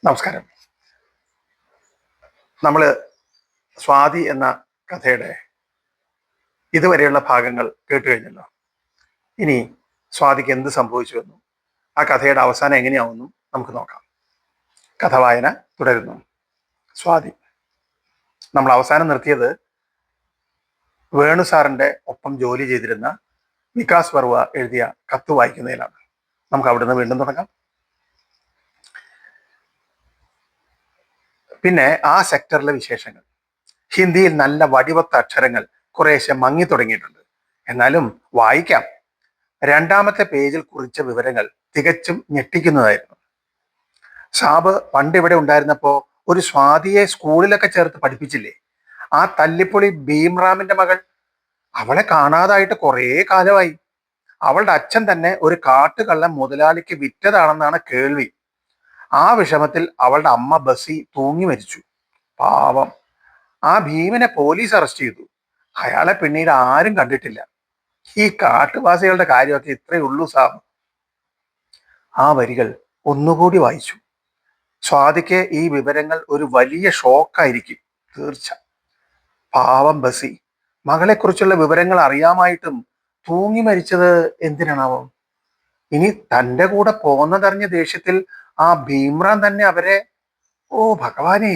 നമസ്കാരം. നമ്മൾ സ്വാതി എന്ന കഥയുടെ ഇതുവരെയുള്ള ഭാഗങ്ങൾ കേട്ട് കഴിഞ്ഞല്ലോ. ഇനി സ്വാതിക്ക് എന്ത് സംഭവിച്ചുവെന്നും ആ കഥയുടെ അവസാനം എങ്ങനെയാവുമെന്നും നമുക്ക് നോക്കാം. കഥ വായന തുടരുന്നു. സ്വാതി. നമ്മൾ അവസാനം നിർത്തിയത് വേണു സാറിൻ്റെ ഒപ്പം ജോലി ചെയ്തിരുന്ന വികാസ് വർവ എഴുതിയ കത്ത് വായിക്കുന്നതിലാണ്. നമുക്ക് അവിടുന്ന് വീണ്ടും തുടങ്ങാം. പിന്നെ ആ സെക്ടറിലെ വിശേഷങ്ങൾ. ഹിന്ദിയിൽ നല്ല വടിവത്ത അക്ഷരങ്ങൾ കുറേശ്ശെ മങ്ങി തുടങ്ങിയിട്ടുണ്ട്. എന്നാലും വായിക്കാം. രണ്ടാമത്തെ പേജിൽ കുറിച്ച വിവരങ്ങൾ തികച്ചും ഞെട്ടിക്കുന്നതായിരുന്നു. സാബ് പണ്ട് ഇവിടെ ഉണ്ടായിരുന്നപ്പോ ഒരു സ്വാതിയെ സ്കൂളിലൊക്കെ ചേർത്ത് പഠിപ്പിച്ചില്ലേ? ആ തല്ലിപ്പൊളി ഭീംറാമിന്റെ മകൾ. അവളെ കാണാതായിട്ട് കുറേ കാലമായി. അവളുടെ അച്ഛൻ തന്നെ ഒരു കാട്ടുകള്ളൻ മുതലാളിക്ക് വിറ്റതാണെന്നാണ് കേൾവി. ആ വിഷമത്തിൽ അവളുടെ അമ്മ ബസി തൂങ്ങി മരിച്ചു. പാവം. ആ ഭീമനെ പോലീസ് അറസ്റ്റ് ചെയ്തു. അയാളെ പിന്നീട് ആരും കണ്ടിട്ടില്ല. ഈ കാട്ടുവാസികളുടെ കാര്യമൊക്കെ ഇത്രയേ ഉള്ളൂ സാബ്. ആ വരികൾ ഒന്നുകൂടി വായിച്ചു. സ്വാതിക്ക് ഈ വിവരങ്ങൾ ഒരു വലിയ ഷോക്കായിരിക്കും, തീർച്ച. പാവം ബസി. മകളെക്കുറിച്ചുള്ള വിവരങ്ങൾ അറിയാമായിട്ടും തൂങ്ങി മരിച്ചത് എന്തിനാണാവോ? ഇനി തൻ്റെ കൂടെ പോന്നതറിഞ്ഞ ദേഷ്യത്തിൽ ആ ഭീമ്രാൻ തന്നെ അവരെ... ഓ ഭഗവാനെ,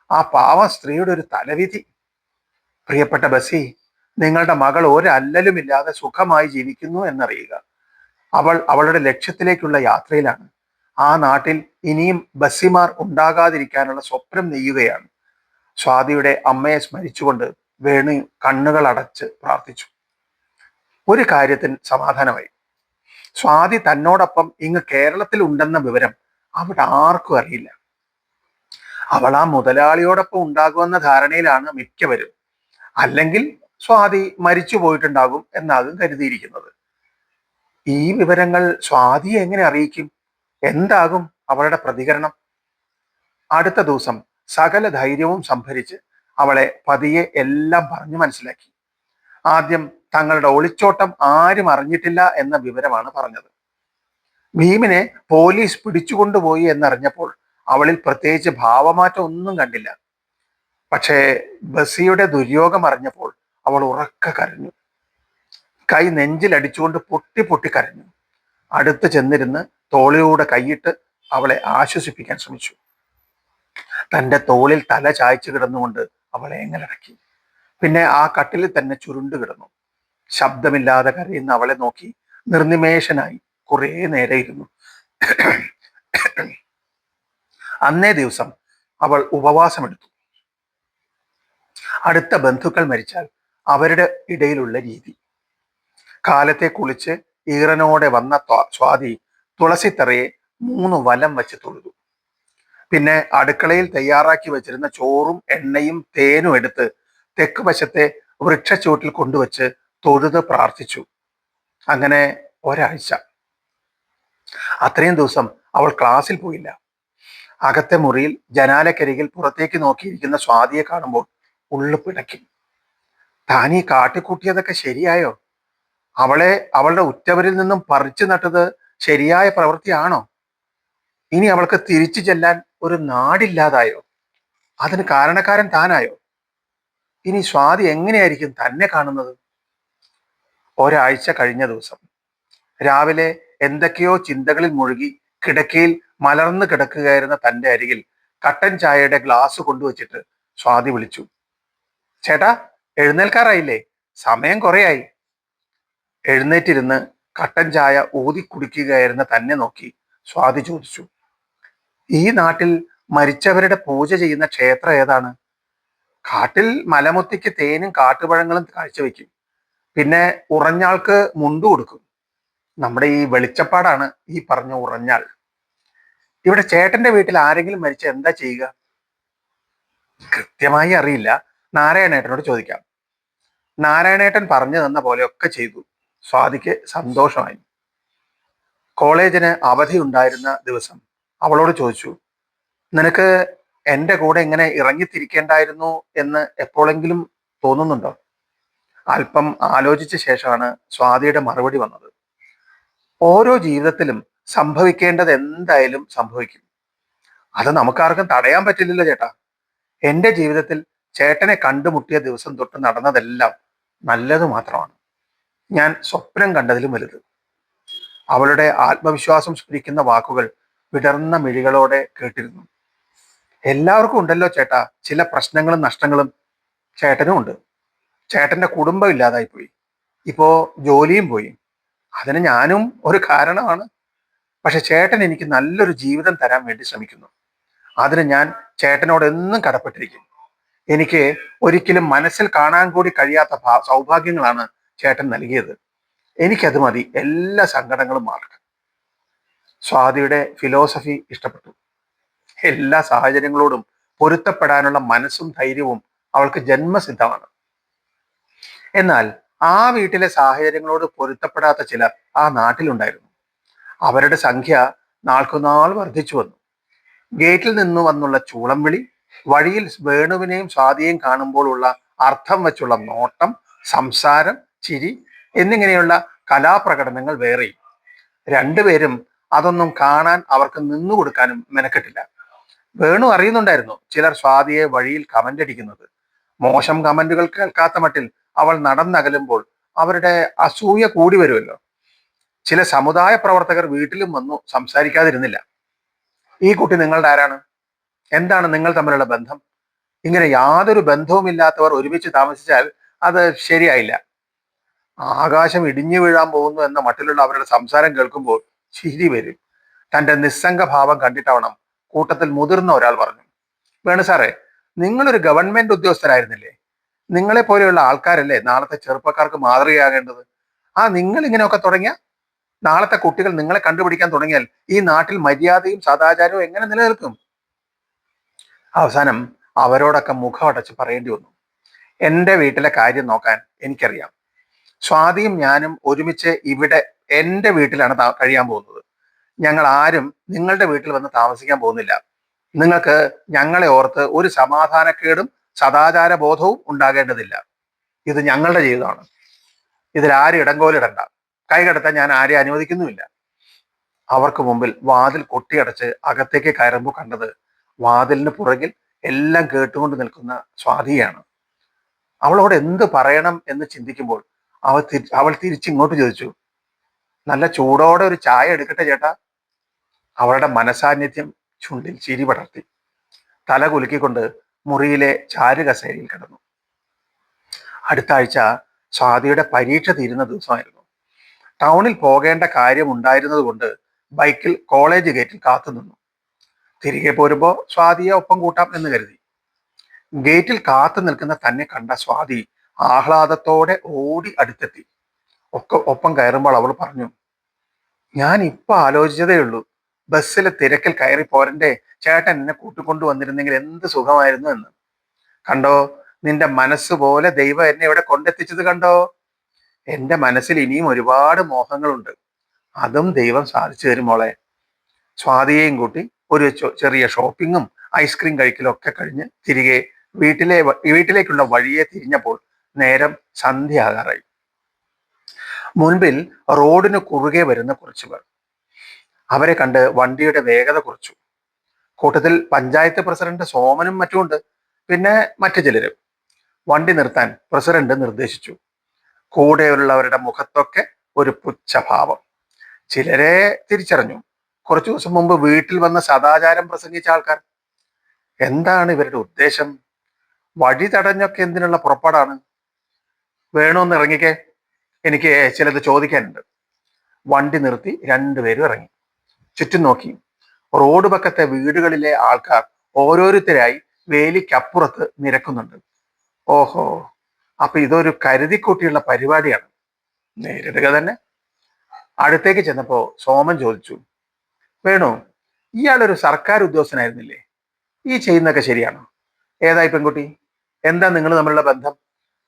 ആ പാവ സ്ത്രീയുടെ ഒരു തലവിധി. പ്രിയപ്പെട്ട ബസി, നിങ്ങളുടെ മകൾ ഒരല്ലലുമില്ലാതെ സുഖമായി ജീവിക്കുന്നു എന്നറിയുക. അവൾ അവളുടെ ലക്ഷ്യത്തിലേക്കുള്ള യാത്രയിലാണ്. ആ നാട്ടിൽ ഇനിയും ബസ്സിമാർ ഉണ്ടാകാതിരിക്കാനുള്ള സ്വപ്നം നെയ്യുകയാണ്. സ്വാതിയുടെ അമ്മയെ സ്മരിച്ചുകൊണ്ട് വേണു കണ്ണുകൾ അടച്ച് പ്രാർത്ഥിച്ചു. ഒരു കാര്യത്തിന് സമാധാനമായി. സ്വാതി തന്നോടൊപ്പം ഇങ്ങ് കേരളത്തിൽ ഉണ്ടെന്ന വിവരം അവിടെ ആർക്കും അറിയില്ല. അവൾ ആ മുതലാളിയോടൊപ്പം ഉണ്ടാകുമെന്ന ധാരണയിലാണ് മിക്കവരും. അല്ലെങ്കിൽ സ്വാതി മരിച്ചു പോയിട്ടുണ്ടാകും എന്നാകും കരുതിയിരിക്കുന്നത്. ഈ വിവരങ്ങൾ സ്വാതിയെ എങ്ങനെ അറിയിക്കും? എന്താകും അവളുടെ പ്രതികരണം? അടുത്ത ദിവസം സകല ധൈര്യവും സംഭരിച്ച് അവളെ പതിയെ എല്ലാം പറഞ്ഞു മനസ്സിലാക്കി. ആദ്യം തങ്ങളുടെ ഒളിച്ചോട്ടം ആരും അറിഞ്ഞിട്ടില്ല എന്ന വിവരമാണ് പറഞ്ഞത്. ഭീമിനെ പോലീസ് പിടിച്ചുകൊണ്ടുപോയി എന്നറിഞ്ഞപ്പോൾ അവളിൽ പ്രത്യേകിച്ച് ഭാവമാറ്റം ഒന്നും കണ്ടില്ല. പക്ഷേ ബസിയുടെ ദുര്യോഗം അറിഞ്ഞപ്പോൾ അവൾ ഉറക്കെ കരഞ്ഞു. കൈ നെഞ്ചിലടിച്ചുകൊണ്ട് പൊട്ടി പൊട്ടി കരഞ്ഞു. അടുത്ത് ചെന്നിരുന്ന് തോളിലൂടെ കൈയിട്ട് അവളെ ആശ്വസിപ്പിക്കാൻ ശ്രമിച്ചു. തൻ്റെ തോളിൽ തല ചായ്ച്ചു കിടന്നുകൊണ്ട് അവളെ എങ്ങലടക്കി. പിന്നെ ആ കട്ടിലിൽ തന്നെ ചുരുണ്ടു കിടന്നു. ശബ്ദമില്ലാതെ കരയുന്ന അവളെ നോക്കി നിർനിമേഷനായി കുറേ നേരെ ഇരുന്നു. അന്നേ ദിവസം അവൾ ഉപവാസമെടുത്തു. അടുത്ത ബന്ധുക്കൾ മരിച്ചാൽ അവരുടെ ഇടയിലുള്ള രീതി. കാലത്തെ കുളിച്ച് ഈറനോടെ വന്ന സ്വാതി തുളസിത്തറയെ 3 വലം വെച്ച് തൊഴുതു. പിന്നെ അടുക്കളയിൽ തയ്യാറാക്കി വെച്ചിരുന്ന ചോറും എണ്ണയും തേനും എടുത്ത് തെക്ക് വശത്തെ വൃക്ഷച്ചുവട്ടിൽ കൊണ്ടുവച്ച് തൊഴുത് പ്രാർത്ഥിച്ചു. അങ്ങനെ ഒരാഴ്ച. അത്രയും ദിവസം അവൾ ക്ലാസ്സിൽ പോയില്ല. അകത്തെ മുറിയിൽ ജനാലക്കരികിൽ പുറത്തേക്ക് നോക്കിയിരിക്കുന്ന സ്വാതിയെ കാണുമ്പോൾ ഉള്ളു പിടയ്ക്കും. താൻ ഈ കാട്ടിക്കൂട്ടിയതൊക്കെ ശരിയായോ? അവളെ അവളുടെ ഉറ്റവരിൽ നിന്നും പറിച്ചു നട്ടത് ശരിയായ പ്രവൃത്തിയാണോ? ഇനി അവൾക്ക് തിരിച്ചു ചെല്ലാൻ ഒരു നാടില്ലാതായോ? അതിന് കാരണക്കാരൻ താനായോ? ഇനി സ്വാതി എങ്ങനെയായിരിക്കും തന്നെ കാണുന്നത്? ഒരാഴ്ച കഴിഞ്ഞ ദിവസം രാവിലെ എന്തൊക്കെയോ ചിന്തകളിൽ മുഴുകി കിടക്കയിൽ മലർന്നു കിടക്കുകയായിരുന്ന തൻ്റെ അരികിൽ കട്ടൻ ചായയുടെ ഗ്ലാസ് കൊണ്ടുവച്ചിട്ട് സ്വാതി വിളിച്ചു. ചേട്ടാ, എഴുന്നേൽക്കാറായില്ലേ? സമയം കുറേയായി. എഴുന്നേറ്റിരുന്ന് കട്ടൻ ചായ ഊതി കുടിക്കുകയായിരുന്ന തന്നെ നോക്കി സ്വാതി ചോദിച്ചു, ഈ നാട്ടിൽ മരിച്ചവരുടെ പൂജ ചെയ്യുന്ന ക്ഷേത്രം ഏതാണ്? കാട്ടിൽ മലമുത്തിക്ക് തേനും കാട്ടുപഴങ്ങളും കാഴ്ചവെക്കും. പിന്നെ ഉറഞ്ഞാൾക്ക് മുണ്ടു കൊടുക്കും. നമ്മുടെ ഈ വെളിച്ചപ്പാടാണ് ഈ പറഞ്ഞ ഉറഞ്ഞാൾ. ഇവിടെ ചേട്ടന്റെ വീട്ടിൽ ആരെങ്കിലും മരിച്ച എന്താ ചെയ്യുക? കൃത്യമായി അറിയില്ല. നാരായണേട്ടനോട് ചോദിക്കാം. നാരായണേട്ടൻ പറഞ്ഞു തന്ന പോലെയൊക്കെ ചെയ്തു. സ്വാതിക്ക് സന്തോഷമായി. കോളേജിന് അവധി ഉണ്ടായിരുന്ന ദിവസം അവളോട് ചോദിച്ചു, നിനക്ക് എൻ്റെ കൂടെ ഇങ്ങനെ ഇറങ്ങിത്തിരിക്കേണ്ടായിരുന്നു എന്ന് എപ്പോഴെങ്കിലും തോന്നുന്നുണ്ടോ? അല്പം ആലോചിച്ച ശേഷമാണ് സ്വാതിയുടെ മറുപടി വന്നത്. ഓരോ ജീവിതത്തിലും സംഭവിക്കേണ്ടത് എന്തായാലും സംഭവിക്കും. അത് നമുക്കാർക്കും തടയാൻ പറ്റില്ലല്ലോ ചേട്ടാ. എന്റെ ജീവിതത്തിൽ ചേട്ടനെ കണ്ടുമുട്ടിയ ദിവസം തൊട്ട് നടന്നതെല്ലാം നല്ലത് മാത്രമാണ്. ഞാൻ സ്വപ്നം കണ്ടതിലും വലുത്. അവളുടെ ആത്മവിശ്വാസം സ്ഫുരിക്കുന്ന വാക്കുകൾ വിടർന്ന മിഴികളോടെ കേട്ടിരുന്നു. എല്ലാവർക്കും ഉണ്ടല്ലോ ചേട്ടാ ചില പ്രശ്നങ്ങളും നഷ്ടങ്ങളും. ചേട്ടനും ഉണ്ട്. ചേട്ടന്റെ കുടുംബം ഇല്ലാതായി പോയി. ഇപ്പോ ജോലിയും പോയി. അതിന് ഞാനും ഒരു കാരണമാണ്. പക്ഷെ ചേട്ടൻ എനിക്ക് നല്ലൊരു ജീവിതം തരാൻ വേണ്ടി ശ്രമിക്കുന്നു. അതിന് ഞാൻ ചേട്ടനോട് എന്നും കടപ്പെട്ടിരിക്കും. എനിക്ക് ഒരിക്കലും മനസ്സിൽ കാണാൻ കൂടി കഴിയാത്ത സൗഭാഗ്യങ്ങളാണ് ചേട്ടൻ നൽകിയത്. എനിക്കത് മതി എല്ലാ സങ്കടങ്ങളും മാറട്ടെ. സ്വാതിയുടെ ഫിലോസഫി ഇഷ്ടപ്പെട്ടു. എല്ലാ സാഹചര്യങ്ങളോടും പൊരുത്തപ്പെടാനുള്ള മനസ്സും ധൈര്യവും അവൾക്ക് ജന്മസിദ്ധമാണ്. എന്നാൽ ആ വീട്ടിലെ സാഹചര്യങ്ങളോട് പൊരുത്തപ്പെടാത്ത ചിലർ ആ നാട്ടിലുണ്ടായിരുന്നു. അവരുടെ സംഖ്യ നാൾക്കുനാൾ വർദ്ധിച്ചു വന്നു. ഗേറ്റിൽ നിന്ന് വന്നുള്ള ചൂളം വിളി, വഴിയിൽ വേണുവിനെയും സ്വാതിയെയും കാണുമ്പോൾ ഉള്ള അർത്ഥം വെച്ചുള്ള നോട്ടം, സംസാരം, ചിരി എന്നിങ്ങനെയുള്ള കലാപ്രകടനങ്ങൾ വേറെയും. രണ്ടുപേരും അതൊന്നും കാണാൻ അവർക്ക് നിന്നുകൊടുക്കാനും മെനക്കെട്ടില്ല. വേണു അറിയുന്നുണ്ടായിരുന്നു ചിലർ സ്വാതിയെ വഴിയിൽ കമന്റ് അടിക്കുന്നത്. മോശം കമന്റുകൾ കേൾക്കാത്ത മട്ടിൽ അവൾ നടന്നകലുമ്പോൾ അവരുടെ അസൂയ കൂടി വരുമല്ലോ. ചില സമുദായ പ്രവർത്തകർ വീട്ടിലും വന്നു സംസാരിക്കാതിരുന്നില്ല. ഈ കുട്ടി നിങ്ങളുടെ ആരാണ്? എന്താണ് നിങ്ങൾ തമ്മിലുള്ള ബന്ധം? ഇങ്ങനെ യാതൊരു ബന്ധവുമില്ലാത്തവർ ഒരുമിച്ച് താമസിച്ചാൽ അത് ശരിയായില്ല. ആകാശം ഇടിഞ്ഞു വീഴാൻ പോകുന്നു എന്ന മട്ടിലുള്ള അവരുടെ സംസാരം കേൾക്കുമ്പോൾ ചിരി വരും. തന്റെ നിസ്സംഗ ഭാവം കണ്ടിട്ടാവണം കൂട്ടത്തിൽ മുതിർന്ന ഒരാൾ പറഞ്ഞു, വേണു സാറേ, നിങ്ങളൊരു ഗവൺമെന്റ് ഉദ്യോഗസ്ഥരായിരുന്നില്ലേ? നിങ്ങളെ പോലെയുള്ള ആൾക്കാരല്ലേ നാളത്തെ ചെറുപ്പക്കാർക്ക് മാതൃകയാകേണ്ടത്. നിങ്ങൾ ഇങ്ങനെയൊക്കെ തുടങ്ങിയ നാളത്തെ കുട്ടികൾ നിങ്ങളെ കണ്ടുപിടിക്കാൻ തുടങ്ങിയാൽ ഈ നാട്ടിൽ മര്യാദയും സദാചാരവും എങ്ങനെ നിലനിൽക്കും? അവസാനം അവരോടൊക്കെ മുഖമടച്ച് പറയേണ്ടി വന്നു, എൻ്റെ വീട്ടിലെ കാര്യം നോക്കാൻ എനിക്കറിയാം. സ്വാതിയും ഞാനും ഒരുമിച്ച് ഇവിടെ എൻ്റെ വീട്ടിലാണ് കഴിയാൻ പോകുന്നത്. ഞങ്ങൾ ആരും നിങ്ങളുടെ വീട്ടിൽ വന്ന് താമസിക്കാൻ പോകുന്നില്ല. നിങ്ങൾക്ക് ഞങ്ങളെ ഓർത്ത് ഒരു സമാധാനക്കേടും സദാചാര ബോധവും ഉണ്ടാകേണ്ടതില്ല. ഇത് ഞങ്ങളുടെ ജീവിതമാണ്. ഇതിൽ ആരും ഇടങ്കോലിടണ്ട. കൈകടത്താൻ ഞാൻ ആരെയും അനുവദിക്കുന്നുമില്ല. അവർക്ക് മുമ്പിൽ വാതിൽ കൊട്ടിയടച്ച് അകത്തേക്ക് കയറുമ്പോൾ കണ്ടത് വാതിലിന് പുറകിൽ എല്ലാം കേട്ടുകൊണ്ട് നിൽക്കുന്ന സ്വാതിയാണ്. അവളോട് എന്ത് പറയണം എന്ന് ചിന്തിക്കുമ്പോൾ അവൾ തിരിച്ചിങ്ങോട്ട് ചോദിച്ചു, നല്ല ചൂടോടെ ഒരു ചായ എടുക്കട്ടെ ചേട്ടാ? അവളുടെ മനസാന്നിധ്യം ചുണ്ടിൽ ചിരി പടർത്തി. തല കുലുക്കിക്കൊണ്ട് മുറിയിലെ ചാരുകസേരയിൽ കിടന്നു. അടുത്ത ആഴ്ച സ്വാതിയുടെ പരീക്ഷ തീരുന്ന ദിവസമായിരുന്നു. ടൗണിൽ പോകേണ്ട കാര്യമുണ്ടായിരുന്നത് കൊണ്ട് ബൈക്കിൽ കോളേജ് ഗേറ്റിൽ കാത്തുനിന്നു. തിരികെ പോരുമ്പോൾ സ്വാതിയെ ഒപ്പം കൂട്ടാം എന്ന് കരുതി. ഗേറ്റിൽ കാത്തു നിൽക്കുന്ന തന്നെ കണ്ട സ്വാതി ആഹ്ലാദത്തോടെ ഓടി അടുത്തെത്തി. ഒപ്പം കയറുമ്പോൾ അവൾ പറഞ്ഞു, ഞാൻ ഇപ്പൊ ആലോചിച്ചതേ ഉള്ളൂ, ബസ്സിലെ തിരക്കിൽ കയറി പോരന്റെ ചേട്ടൻ എന്നെ കൂട്ടിക്കൊണ്ടു വന്നിരുന്നെങ്കിൽ എന്ത് സുഖമായിരുന്നു എന്ന്. കണ്ടോ, നിന്റെ മനസ്സ് പോലെ ദൈവം എന്നെ ഇവിടെ കൊണ്ടെത്തിച്ചത് കണ്ടോ? എന്റെ മനസ്സിൽ ഇനിയും ഒരുപാട് മോഹങ്ങളുണ്ട്. അതും ദൈവം സാധിച്ചു തരും മോളെ. സ്വാതിയെയും കൂട്ടി ഒരു ചെറിയ ഷോപ്പിങ്ങും ഐസ്ക്രീം കഴിക്കലും ഒക്കെ കഴിഞ്ഞ് തിരികെ വീട്ടിലേക്കുള്ള വഴിയെ തിരിഞ്ഞപ്പോൾ നേരം സന്ധ്യയാകാറായി. മുൻപിൽ റോഡിന് കുറുകെ വരുന്ന കുറച്ചു പേർ. അവരെ കണ്ട് വണ്ടിയുടെ വേഗത കുറച്ചു. കൂട്ടത്തിൽ പഞ്ചായത്ത് പ്രസിഡന്റ് സോമനും മറ്റുമുണ്ട്. പിന്നെ മറ്റു ചിലരും. വണ്ടി നിർത്താൻ പ്രസിഡന്റ് നിർദ്ദേശിച്ചു. കൂടെയുള്ളവരുടെ മുഖത്തൊക്കെ ഒരു പുച്ഛഭാവം. ചിലരെ തിരിച്ചറിഞ്ഞു. കുറച്ചു ദിവസം മുമ്പ് വീട്ടിൽ വന്ന സദാചാരം പ്രസംഗിച്ച ആൾക്കാർ. എന്താണ് ഇവരുടെ ഉദ്ദേശം? വഴി തടഞ്ഞൊക്കെ എന്തിനുള്ള പുറപ്പാടാണ്? വേണമെന്ന് ഇറങ്ങിക്കേ, എനിക്ക് ചിലത് ചോദിക്കാനുണ്ട്. വണ്ടി നിർത്തി രണ്ടുപേരും ഇറങ്ങി. ചുറ്റും നോക്കി. റോഡ് പക്കത്തെ വീടുകളിലെ ആൾക്കാർ ഓരോരുത്തരായി വേലിക്കപ്പുറത്ത് നിരക്കുന്നുണ്ട്. ഓഹോ, അപ്പൊ ഇതൊരു കരുതിക്കൂട്ടിയുള്ള പരിപാടിയാണ്. നേരിടുക തന്നെ. അടുത്തേക്ക് ചെന്നപ്പോ സോമൻ ചോദിച്ചു, വേണു, ഇയാളൊരു സർക്കാർ ഉദ്യോഗസ്ഥനായിരുന്നില്ലേ? ഈ ചെയ്യുന്നതൊക്കെ ശരിയാണോ? ഏതായി പെൺകുട്ടി? എന്താ നിങ്ങൾ തമ്മിലുള്ള ബന്ധം?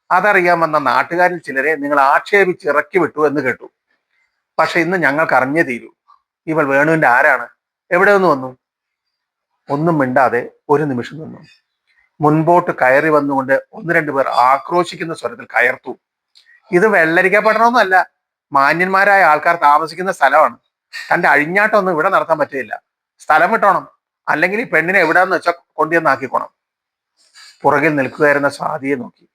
അതറിയാൻ വന്ന നാട്ടുകാരിൽ ചിലരെ നിങ്ങൾ ആക്ഷേപിച്ച് ഇറക്കി വിട്ടു എന്ന് കേട്ടു. പക്ഷെ ഇന്ന് ഞങ്ങൾക്ക് അറിഞ്ഞേ തീരൂ, ഇവൾ വേണുവിന്റെ ആരാണ്, എവിടെ നിന്ന് വന്നു? ഒന്നും മിണ്ടാതെ ഒരു നിമിഷം നിന്നു. മുൻപോട്ട് കയറി വന്നുകൊണ്ട് ഒന്ന് രണ്ടു പേർ ആക്രോശിക്കുന്ന സ്വരത്തിൽ കയർത്തു. ഇത് വെള്ളരിക്ക പഠനമൊന്നുമല്ല, മാന്യന്മാരായ ആൾക്കാർ താമസിക്കുന്ന സ്ഥലമാണ്. തന്റെ അഴിഞ്ഞാട്ടമൊന്നും ഇവിടെ നടത്താൻ പറ്റില്ല. സ്ഥലം വിട്ടോണം, അല്ലെങ്കിൽ ഈ പെണ്ണിനെ എവിടാന്ന് വെച്ചാൽ കൊണ്ടുവന്നാക്കിക്കോണം. പുറകിൽ നിൽക്കുകയായിരുന്ന സ്വാതിയെ നോക്കി.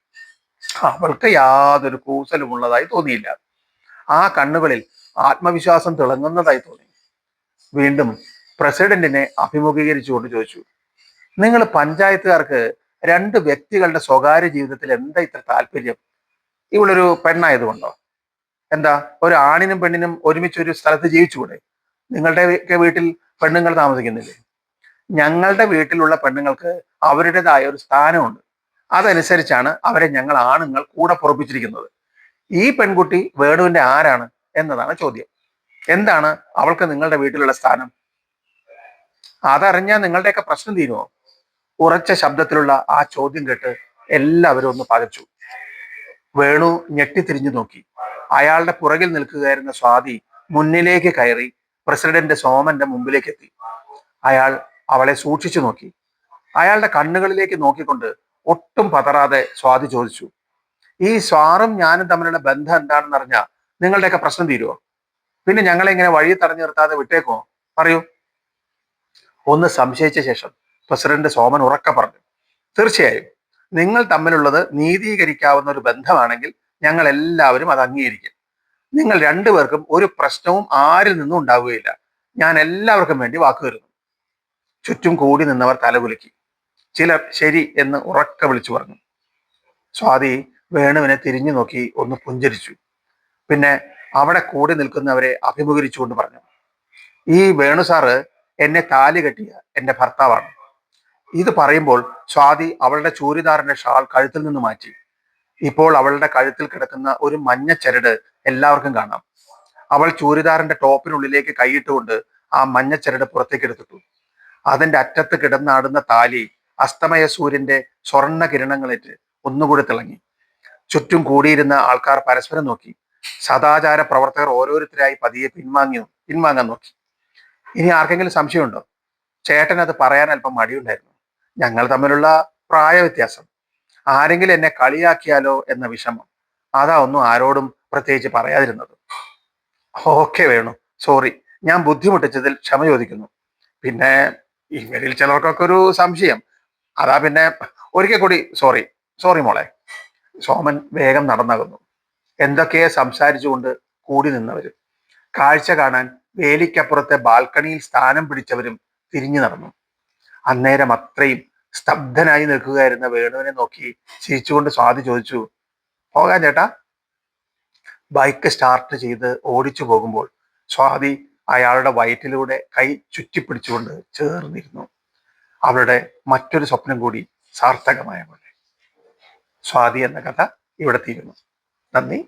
അവൾക്ക് യാതൊരു കൂസലുമുള്ളതായി തോന്നിയില്ല. ആ കണ്ണുകളിൽ ആത്മവിശ്വാസം തിളങ്ങുന്നതായി തോന്നി. വീണ്ടും പ്രസിഡന്റിനെ അഭിമുഖീകരിച്ചുകൊണ്ട് ചോദിച്ചു, നിങ്ങൾ പഞ്ചായത്തുകാർക്ക് രണ്ട് വ്യക്തികളുടെ സ്വകാര്യ ജീവിതത്തിൽ എന്താ ഇത്ര താല്പര്യം? ഇവളൊരു പെണ്ണായതുകൊണ്ടോ? എന്താ ഒരു ആണിനും പെണ്ണിനും ഒരുമിച്ച് ഒരു സ്ഥലത്ത് ജീവിച്ചുകൂടെ? നിങ്ങളുടെയൊക്കെ വീട്ടിൽ പെണ്ണുങ്ങൾ താമസിക്കുന്നില്ലേ? ഞങ്ങളുടെ വീട്ടിലുള്ള പെണ്ണുങ്ങൾക്ക് അവരുടേതായ ഒരു സ്ഥാനമുണ്ട്. അതനുസരിച്ചാണ് അവരെ ഞങ്ങൾ ആണുങ്ങൾ കൂടെ പുറപ്പിച്ചിരിക്കുന്നത്. ഈ പെൺകുട്ടി വേണുവിന്റെ ആരാണ് എന്നതാണ് ചോദ്യം. എന്താണ് അവൾക്ക് നിങ്ങളുടെ വീട്ടിലുള്ള സ്ഥാനം? അതറിഞ്ഞാൽ നിങ്ങളുടെയൊക്കെ പ്രശ്നം തീരുമോ? ഉറച്ച ശബ്ദത്തിലുള്ള ആ ചോദ്യം കേട്ട് എല്ലാവരും ഒന്ന് പകച്ചു. വേണു ഞെട്ടിത്തിരിഞ്ഞു നോക്കി. അയാളുടെ പുറകിൽ നിൽക്കുകയായിരുന്ന സ്വാതി മുന്നിലേക്ക് കയറി പ്രസിഡന്റ് സോമന്റെ മുമ്പിലേക്ക് എത്തി. അയാൾ അവളെ സൂക്ഷിച്ചു നോക്കി. അയാളുടെ കണ്ണുകളിലേക്ക് നോക്കിക്കൊണ്ട് ഒട്ടും പതറാതെ സ്വാതി ചോദിച്ചു, ഈ സ്വാറും ഞാനും തമ്മിലുള്ള ബന്ധം എന്താണെന്ന് അറിഞ്ഞാൽ നിങ്ങളുടെയൊക്കെ പ്രശ്നം തീരുമോ? പിന്നെ ഞങ്ങളെ ഇങ്ങനെ വഴി തടഞ്ഞു നിർത്താതെ വിട്ടേക്കോ? പറയൂ. ഒന്ന് സംശയിച്ച ശേഷം പ്രസിഡന്റ് സോമൻ ഉറക്കെ പറഞ്ഞു, തീർച്ചയായും നിങ്ങൾ തമ്മിലുള്ളത് നീതീകരിക്കാവുന്ന ഒരു ബന്ധമാണെങ്കിൽ ഞങ്ങൾ എല്ലാവരും അത് അംഗീകരിക്കും. നിങ്ങൾ രണ്ടുപേർക്കും ഒരു പ്രശ്നവും ആരിൽ നിന്നും ഉണ്ടാവുകയില്ല. ഞാൻ എല്ലാവർക്കും വേണ്ടി വാക്ക് തരുന്നു. ചുറ്റും കൂടി നിന്നവർ തലകുലുക്കി. ചിലർ ശരി എന്ന് ഉറക്കെ വിളിച്ചു പറഞ്ഞു. സ്വാതി വേണുവിനെ തിരിഞ്ഞു നോക്കി ഒന്ന് പുഞ്ചരിച്ചു. പിന്നെ അവിടെ കൂടി നിൽക്കുന്നവരെ അഭിമുഖീകരിച്ചുകൊണ്ട് പറഞ്ഞു, ഈ വേണു സാറ് എന്നെ താലി കെട്ടിയ എന്റെ ഭർത്താവാണ്. ഇത് പറയുമ്പോൾ സ്വാതി അവളുടെ ചൂരിദാറിന്റെ ഷാൾ കഴുത്തിൽ നിന്ന് മാറ്റി. ഇപ്പോൾ അവളുടെ കഴുത്തിൽ കിടക്കുന്ന ഒരു മഞ്ഞ ചരട് എല്ലാവർക്കും കാണാം. അവൾ ചൂരിദാറിന്റെ ടോപ്പിനുള്ളിലേക്ക് കൈയിട്ടുകൊണ്ട് ആ മഞ്ഞ ചരട് പുറത്തേക്ക് എടുത്തിട്ടു. അതിന്റെ അറ്റത്ത് കിടന്നാടുന്ന താലി അസ്തമയ സൂര്യന്റെ സ്വർണ്ണ കിരണങ്ങളേറ്റ് ഒന്നുകൂടി തിളങ്ങി. ചുറ്റും കൂടിയിരുന്ന ആൾക്കാർ പരസ്പരം നോക്കി. സദാചാര പ്രവർത്തകർ ഓരോരുത്തരായി പതിയെ പിൻവാങ്ങാൻ നോക്കി. ഇനി ആർക്കെങ്കിലും സംശയമുണ്ടോ? ചേട്ടൻ അത് പറയാൻ അല്പം മടിയുണ്ടായിരുന്നു. ഞങ്ങൾ തമ്മിലുള്ള പ്രായ വ്യത്യാസം, ആരെങ്കിലും എന്നെ കളിയാക്കിയാലോ എന്ന വിഷമം, അതാ ഒന്നും ആരോടും പ്രത്യേകിച്ച് പറയാതിരുന്നത്. ഓക്കെ വേണു, സോറി, ഞാൻ ബുദ്ധിമുട്ടിച്ചതിൽ ക്ഷമ ചോദിക്കുന്നു. പിന്നെ ഇവരിൽ ചിലർക്കൊക്കെ ഒരു സംശയം, അതാ പിന്നെ ഒരിക്കൽ കൂടി സോറി. സോറി മോളെ. സോമൻ വേഗം നടന്നകുന്നു. എന്തൊക്കെയോ സംസാരിച്ചുകൊണ്ട് കൂടി നിന്നവരും കാഴ്ച കാണാൻ വേലിക്കപ്പുറത്തെ ബാൽക്കണിയിൽ സ്ഥാനം പിടിച്ചവരും തിരിഞ്ഞു നടന്നു. അന്നേരം അത്രയും സ്തബ്ധനായി നിൽക്കുകയായിരുന്ന വേണുവിനെ നോക്കി ചിരിച്ചുകൊണ്ട് സ്വാതി ചോദിച്ചു, പോകാൻ ചേട്ടാ? ബൈക്ക് സ്റ്റാർട്ട് ചെയ്ത് ഓടിച്ചു പോകുമ്പോൾ സ്വാതി അയാളുടെ വയറ്റിലൂടെ കൈ ചുറ്റിപ്പിടിച്ചുകൊണ്ട് ചേർന്നിരുന്നു. അവളുടെ മറ്റൊരു സ്വപ്നം കൂടി സാർത്ഥകമായ പോലെ. സ്വാതി എന്ന കഥ ഇവിടെ തീരുന്നു. നന്ദി.